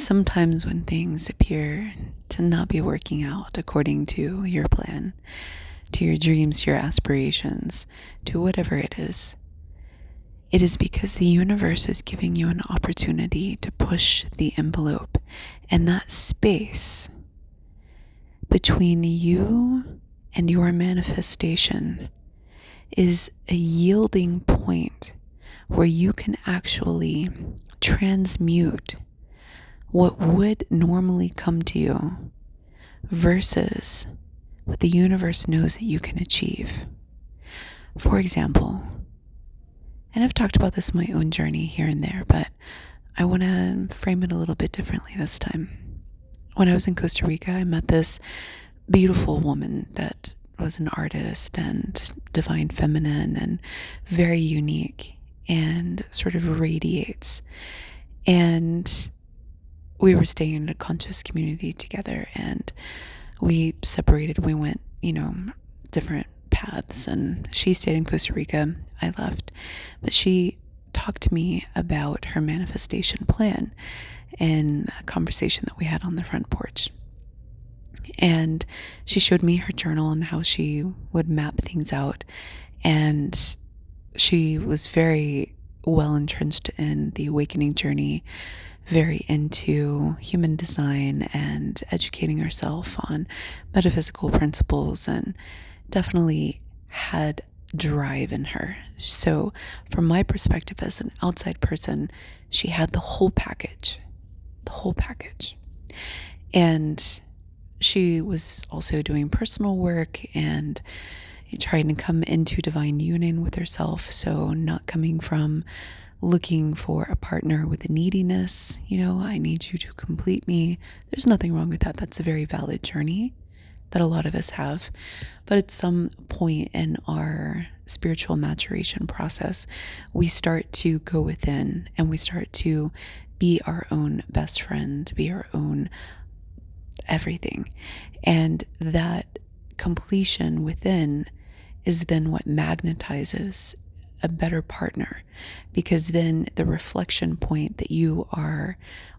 Sometimes when things appear to not be working out according to your plan, to your dreams, your aspirations, to whatever it is because the universe is giving you an opportunity to push the envelope, and that space between you and your manifestation is a yielding point where you can actually transmute what would normally come to you versus what the universe knows that you can achieve. For example, and I've talked about this in my own journey here and there, but I want to frame it a little bit differently this time. When I was in Costa Rica, I met this beautiful woman that was an artist and divine feminine and very unique and sort of radiates. And we were staying in a conscious community together, and we separated. We went, different paths, and she stayed in Costa Rica. I left. But she talked to me about her manifestation plan in a conversation that we had on the front porch. And she showed me her journal and how she would map things out. And she was very well entrenched in the awakening journey, very into human design and educating herself on metaphysical principles, and definitely had drive in her. So from my perspective as an outside person, she had the whole package. And she was also doing personal work and trying to come into divine union with herself. So not coming from looking for a partner with a neediness, I need you to complete me. There's nothing wrong with that. That's a very valid journey that a lot of us have. But at some point in our spiritual maturation process, we start to go within and we start to be our own best friend, be our own everything. And that completion within is then what magnetizes a better partner, because then the reflection point that you are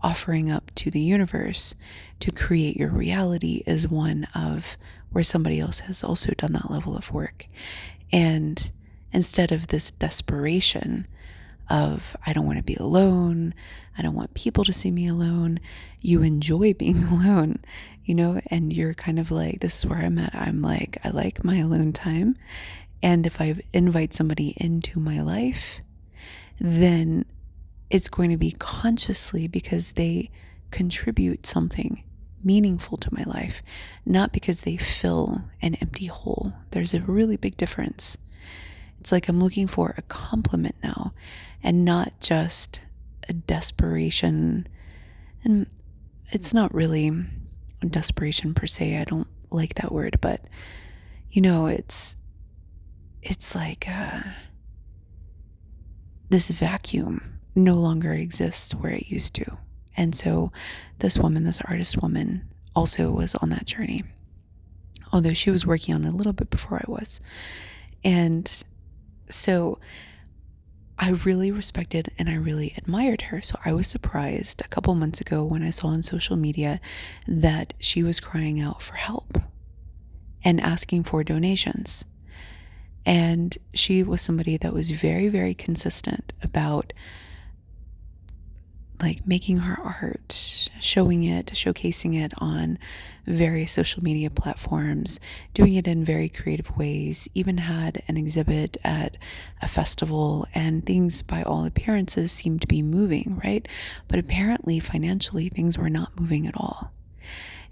offering up to the universe to create your reality is one of where somebody else has also done that level of work. And instead of this desperation of, I don't want to be alone, I don't want people to see me alone, you enjoy being alone, and you're kind of like, this is where I'm at. I'm like, I like my alone time. And if I invite somebody into my life, then it's going to be consciously because they contribute something meaningful to my life, not because they fill an empty hole. There's a really big difference. It's like I'm looking for a compliment now and not just a desperation. And it's not really a desperation per se. I don't like that word, but it's like this vacuum no longer exists where it used to. And so this woman, this artist woman, also was on that journey, although she was working on it a little bit before I was. And so I really respected and I really admired her. So I was surprised a couple months ago when I saw on social media that she was crying out for help and asking for donations. And she was somebody that was very, very consistent about like making her art, showcasing it on various social media platforms, doing it in very creative ways, even had an exhibit at a festival, and things by all appearances seemed to be moving, right? But apparently financially things were not moving at all.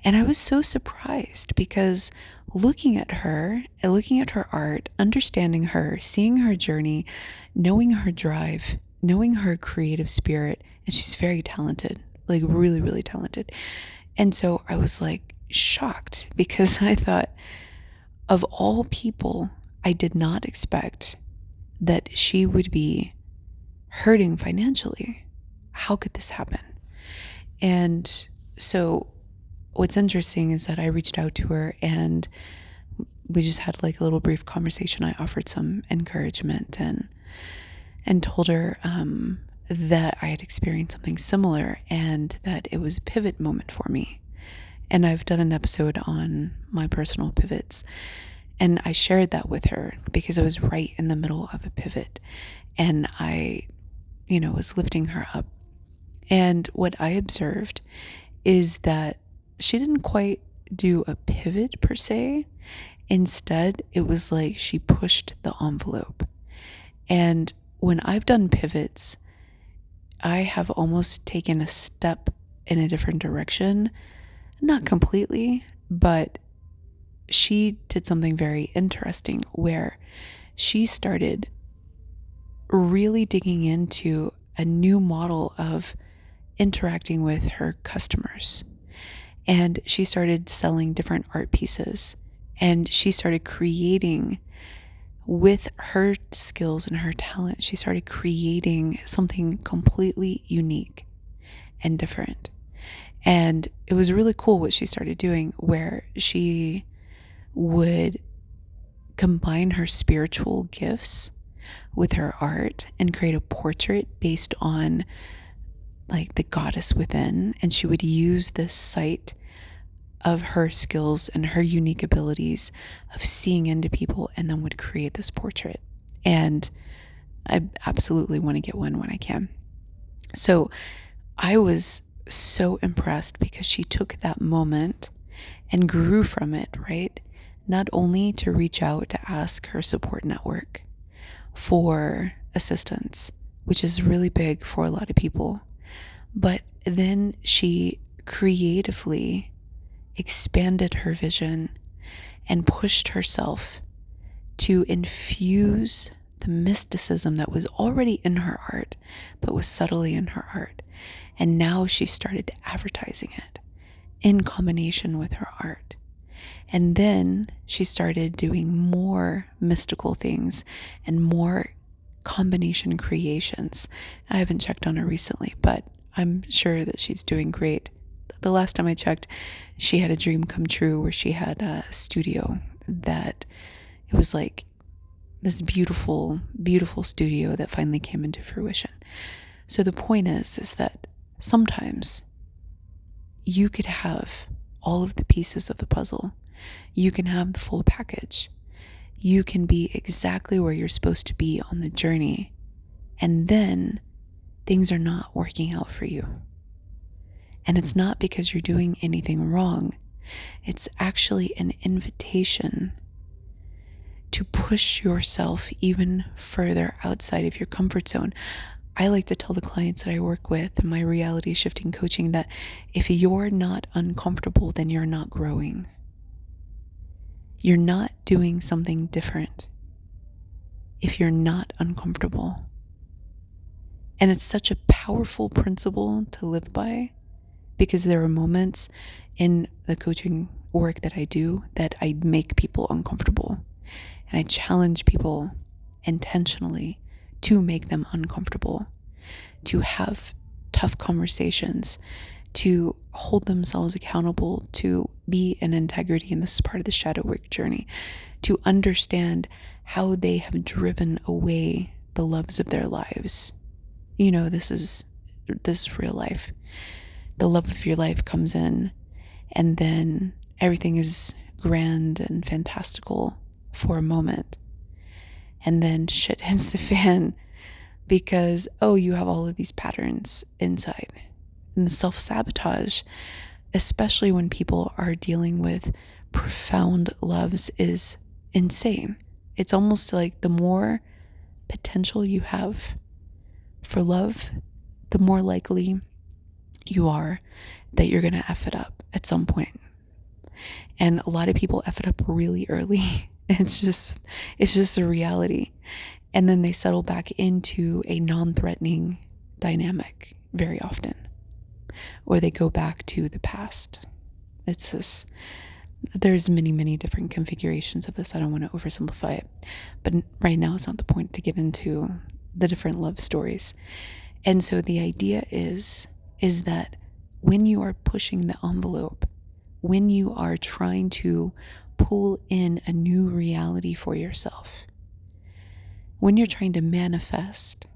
And I was so surprised because looking at her art, understanding her, seeing her journey, knowing her drive, knowing her creative spirit, and she's very talented, like really, really talented. And so I was like shocked because I thought, of all people, I did not expect that she would be hurting financially. How could this happen? And so what's interesting is that I reached out to her and we just had like a little brief conversation. I offered some encouragement and told her that I had experienced something similar and that it was a pivot moment for me. And I've done an episode on my personal pivots, and I shared that with her because I was right in the middle of a pivot, and I, was lifting her up. And what I observed is that she didn't quite do a pivot per se. Instead, it was like she pushed the envelope. And when I've done pivots, I have almost taken a step in a different direction. Not completely, but she did something very interesting where she started really digging into a new model of interacting with her customers. And she started selling different art pieces, and she started creating with her skills and her talent. She started creating something completely unique and different. And it was really cool what she started doing, where she would combine her spiritual gifts with her art and create a portrait based on like the goddess within. And she would use this sight of her skills and her unique abilities of seeing into people, and then would create this portrait. And I absolutely want to get one when I can. So I was so impressed because she took that moment and grew from it, right? Not only to reach out to ask her support network for assistance, which is really big for a lot of people, but then she creatively expanded her vision and pushed herself to infuse the mysticism that was already in her art, but was subtly in her art. And now she started advertising it in combination with her art. And then she started doing more mystical things and more combination creations. I haven't checked on her recently, but I'm sure that she's doing great. The last time I checked, she had a dream come true where she had a studio that it was like this beautiful, beautiful studio that finally came into fruition. So the point is that sometimes you could have all of the pieces of the puzzle. You can have the full package. You can be exactly where you're supposed to be on the journey, and then things are not working out for you. And it's not because you're doing anything wrong. It's actually an invitation to push yourself even further outside of your comfort zone. I like to tell the clients that I work with in my reality shifting coaching that if you're not uncomfortable, then you're not growing. You're not doing something different if you're not uncomfortable. And it's such a powerful principle to live by, because there are moments in the coaching work that I do that I make people uncomfortable. And I challenge people intentionally to make them uncomfortable, to have tough conversations, to hold themselves accountable, to be in integrity. And this is part of the shadow work journey, to understand how they have driven away the loves of their lives. This is real life. The love of your life comes in, and then everything is grand and fantastical for a moment. And then shit hits the fan because, you have all of these patterns inside. And the self-sabotage, especially when people are dealing with profound loves, is insane. It's almost like the more potential you have for love, the more likely you are that you're going to F it up at some point. And a lot of people F it up really early. It's just a reality. And then they settle back into a non-threatening dynamic very often. Or they go back to the past. There's many, many different configurations of this. I don't want to oversimplify it. But right now it's not the point to get into the different love stories. And so the idea is that when you are pushing the envelope, when you are trying to pull in a new reality for yourself, when you're trying to manifest,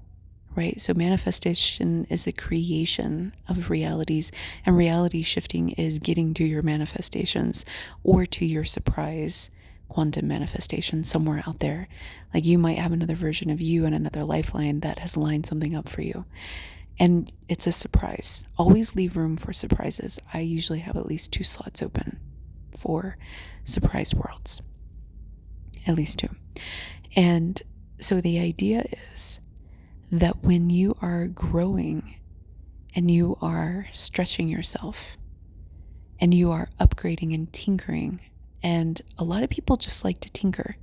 right? So manifestation is the creation of realities, and reality shifting is getting to your manifestations or to your surprise quantum manifestation somewhere out there. Like you might have another version of you and another lifeline that has lined something up for you. And it's a surprise. Always leave room for surprises. I usually have at least 2 slots open for surprise worlds. At least 2. And so the idea is that when you are growing and you are stretching yourself and you are upgrading and tinkering, and a lot of people just like to tinker.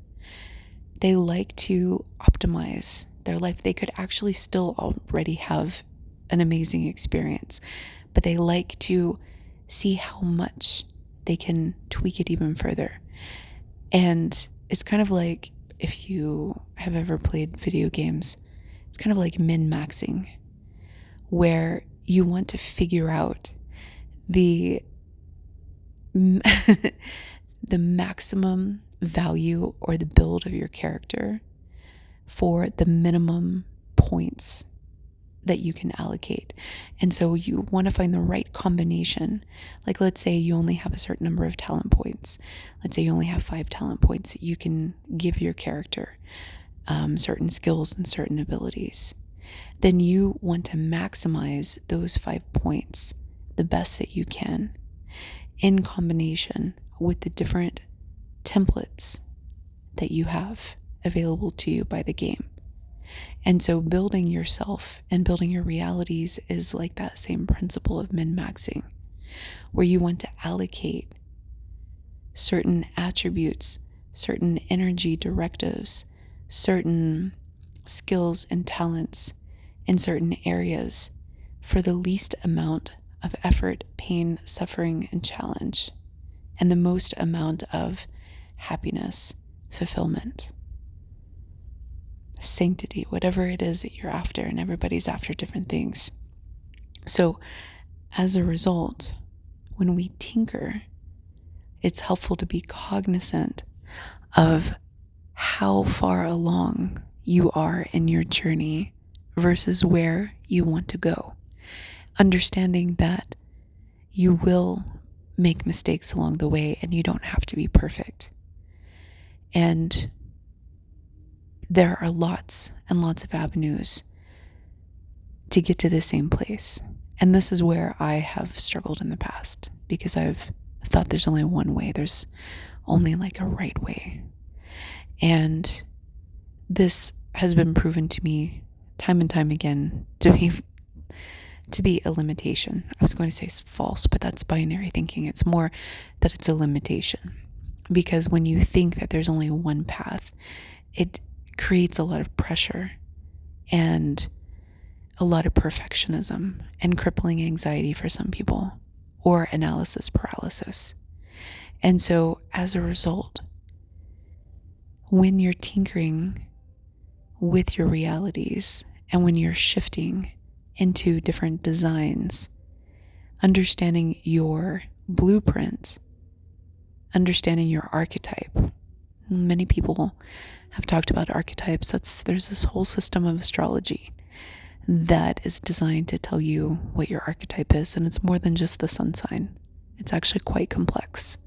They like to optimize their life. They could actually still already have an amazing experience, but they like to see how much they can tweak it even further. And it's kind of like, if you have ever played video games, it's kind of like min-maxing, where you want to figure out the the maximum value or the build of your character for the minimum points that you can allocate. And so you want to find the right combination. Like, let's say you only have a certain number of talent points. Let's say you only have 5 talent points that you can give your character, certain skills and certain abilities. Then you want to maximize those 5 points the best that you can, in combination with the different templates that you have available to you by the game. And so building yourself and building your realities is like that same principle of min-maxing, where you want to allocate certain attributes, certain energy directives, certain skills and talents in certain areas for the least amount of effort, pain, suffering, and challenge, and the most amount of happiness, fulfillment, sanctity, whatever it is that you're after. And everybody's after different things. So as a result, when we tinker, it's helpful to be cognizant of how far along you are in your journey versus where you want to go. Understanding that you will make mistakes along the way and you don't have to be perfect. And there are lots and lots of avenues to get to the same place. And this is where I have struggled in the past, because I've thought there's only one way. There's only like a right way. And this has been proven to me time and time again to be a limitation. I was going to say it's false, but that's binary thinking. It's more that it's a limitation, because when you think that there's only one path, it creates a lot of pressure and a lot of perfectionism and crippling anxiety for some people, or analysis paralysis. And so as a result, when you're tinkering with your realities and when you're shifting into different designs, understanding your blueprint, understanding your archetype. Many people have talked about archetypes. There's this whole system of astrology that is designed to tell you what your archetype is, and it's more than just the sun sign. It's actually quite complex.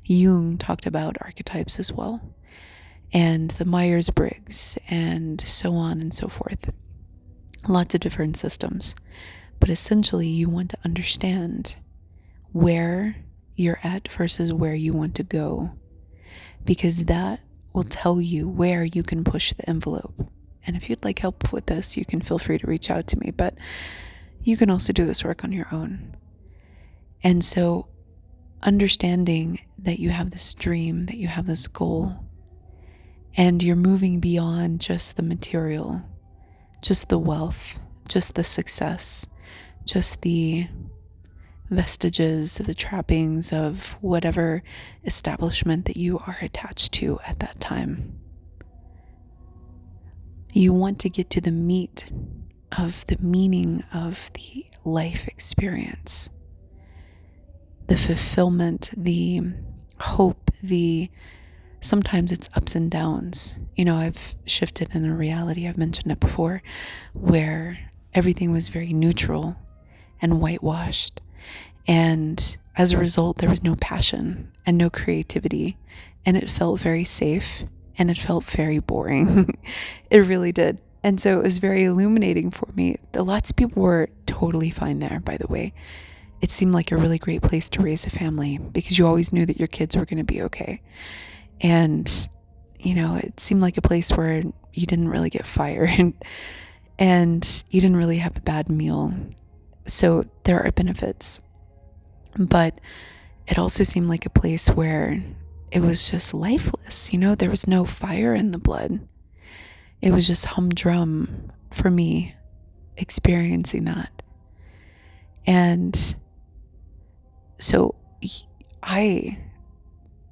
Jung talked about archetypes as well, and the Myers-Briggs, and so on and so forth. Lots of different systems. But essentially, you want to understand where you're at versus where you want to go, because that will tell you where you can push the envelope. And if you'd like help with this, you can feel free to reach out to me, but you can also do this work on your own. And so understanding that you have this dream, that you have this goal, and you're moving beyond just the material, just the wealth, just the success, just the vestiges, the trappings of whatever establishment that you are attached to at that time. You want to get to the meat of the meaning of the life experience, the fulfillment, the hope, the sometimes it's ups and downs. I've shifted in a reality, I've mentioned it before, where everything was very neutral and whitewashed. And as a result, there was no passion and no creativity. And it felt very safe and it felt very boring. It really did. And so it was very illuminating for me. Lots of people were totally fine there, by the way. It seemed like a really great place to raise a family because you always knew that your kids were going to be okay. And, it seemed like a place where you didn't really get fired and you didn't really have a bad meal. So there are benefits. But it also seemed like a place where it was just lifeless. There was no fire in the blood. It was just humdrum for me experiencing that. And so I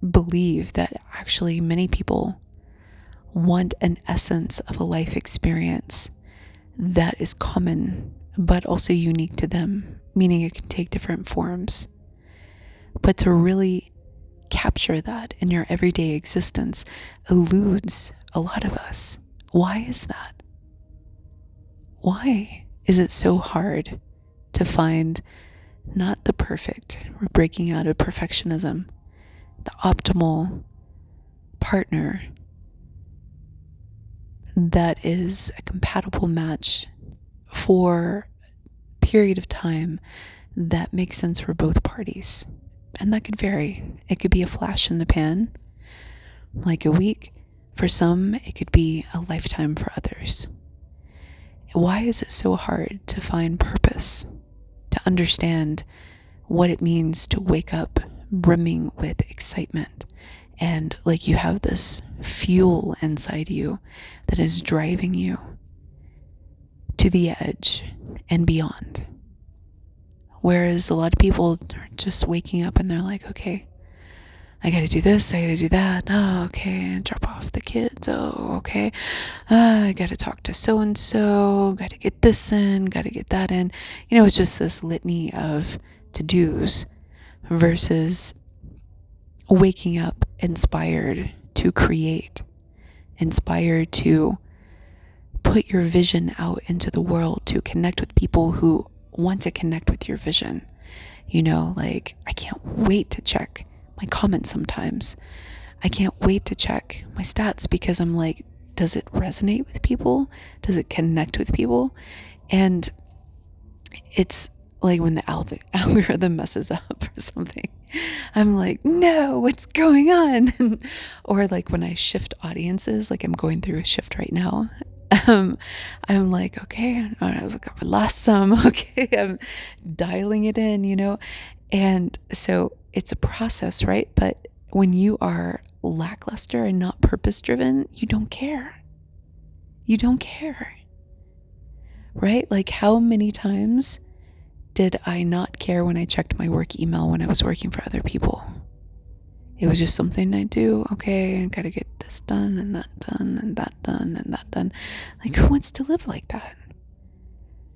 believe that actually many people want an essence of a life experience that is common but also unique to them, meaning it can take different forms. But to really capture that in your everyday existence eludes a lot of us. Why is that? Why is it so hard to find not the perfect, we're breaking out of perfectionism, the optimal partner that is a compatible match for a period of time that makes sense for both parties? And that could vary. It could be a flash in the pan, like a week. For some, it could be a lifetime for others. Why is it so hard to find purpose, to understand what it means to wake up brimming with excitement and like you have this fuel inside you that is driving you to the edge and beyond? Whereas a lot of people are just waking up and they're like, okay, I gotta do this, I gotta do that. Oh, okay, drop off the kids. Oh, okay. I gotta talk to so-and-so, gotta get this in, gotta get that in. It's just this litany of to-dos versus waking up inspired to create, inspired to put your vision out into the world, to connect with people who want to connect with your vision. Like, I can't wait to check my comments sometimes. I can't wait to check my stats because I'm like, does it resonate with people? Does it connect with people? And it's like when the algorithm messes up or something, I'm like, no, what's going on? Or like when I shift audiences, like I'm going through a shift right now. I'm like, okay, I've lost some. Okay, I'm dialing it in, and so it's a process, right? But when you are lackluster and not purpose driven, you don't care. You don't care, right? Like, how many times did I not care when I checked my work email when I was working for other people? It was just something I do. Okay, I gotta get this done and that done and that done and that done. Like, who wants to live like that?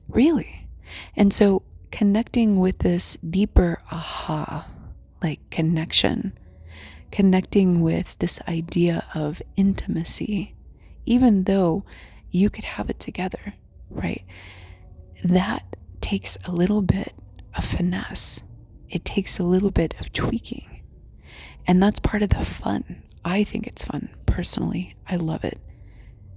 Really? And so connecting with this deeper aha, like connecting with this idea of intimacy, even though you could have it together, right? That takes a little bit of finesse. It takes a little bit of tweaking. And that's part of the fun. I think it's fun, personally. I love it.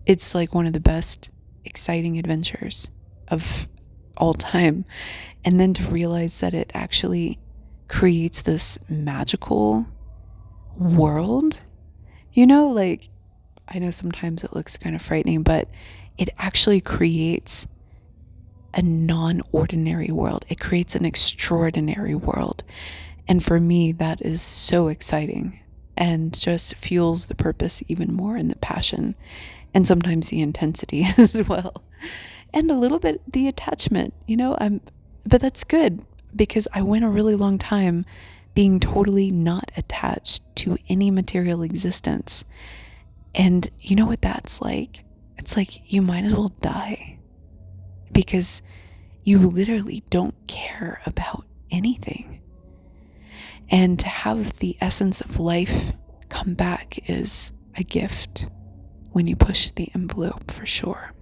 It's like one of the best, exciting adventures of all time. And then to realize that it actually creates this magical world, like, I know sometimes it looks kind of frightening, but it actually creates a non-ordinary world. It creates an extraordinary world. And for me, that is so exciting and just fuels the purpose even more, and the passion, and sometimes the intensity as well. And a little bit the attachment, but that's good because I went a really long time being totally not attached to any material existence. And you know what that's like? It's like you might as well die because you literally don't care about anything. And to have the essence of life come back is a gift when you push the envelope, for sure.